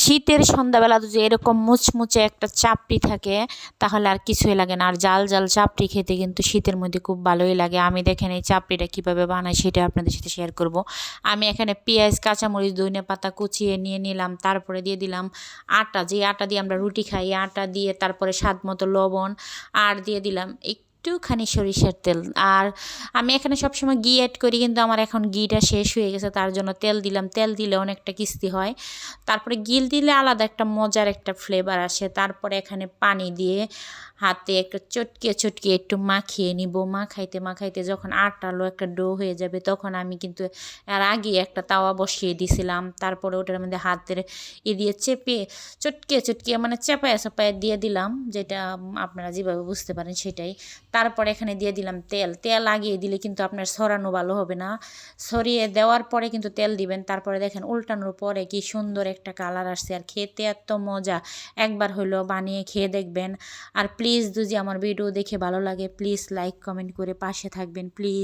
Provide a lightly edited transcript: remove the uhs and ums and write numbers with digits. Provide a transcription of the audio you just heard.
শীতের সন্ধ্যাবেলা যদি এরকম মুচমুচে একটা চাপড়ি থাকে তাহলে আর কিছুই লাগে না। আর জাল জাল চাপড়ি খেতে কিন্তু শীতের মধ্যে খুব ভালোই লাগে। আমি দেখেন এই চাপড়িটা কীভাবে বানাই সেটা আপনাদের সাথে শেয়ার করব। আমি এখানে পেঁয়াজ, কাঁচামরিচ, ধনেপাতা কুচিয়ে নিয়ে নিলাম, তারপরে দিয়ে দিলাম আটা, যে আটা দিয়ে আমরা রুটি খাই, আটা দিয়ে তারপরে স্বাদ মতো লবণ, আর দিয়ে দিলাম একটুখানি সরিষার তেল। আর আমি এখানে সবসময় ঘি অ্যাড করি, কিন্তু আমার এখন ঘিটা শেষ হয়ে গেছে, তার জন্য তেল দিলাম। তেল দিলে অনেকটা কিস্তি হয়, তারপরে গিল দিলে আলাদা একটা মজার একটা ফ্লেভার আসে। তারপরে এখানে পানি দিয়ে হাতে একটু চটকিয়ে চটকিয়ে একটু মাখিয়ে নিব। মাখাইতে মাখাইতে যখন আটালো একটা ডো হয়ে যাবে, তখন আমি কিন্তু আর আগে একটা তাওয়া বসিয়ে দিয়েছিলাম। তারপরে ওটার মধ্যে হাতের দিয়ে চেপে চটকিয়ে চটকিয়ে মানে চেপায় চেপায় দিয়ে দিলাম, যেটা আপনারা যেভাবে বুঝতে পারেন সেটাই। তারপরে এখানে দিয়ে দিলাম তেল। তেল লাগিয়ে দিলে কিন্তু আপনার ছড়ানো ভালো হবে না, ছড়িয়ে দেওয়ার পরে কিন্তু তেল দিবেন। তারপরে দেখেন উল্টানোর পরে কি সুন্দর একটা কালার আসছে, আর খেতে এত মজা। একবার হলো বানিয়ে খেয়ে দেখবেন। আর প্লিজ যদি আমার ভিডিও দেখে ভালো লাগে, প্লিজ লাইক কমেন্ট করে পাশে থাকবেন প্লিজ।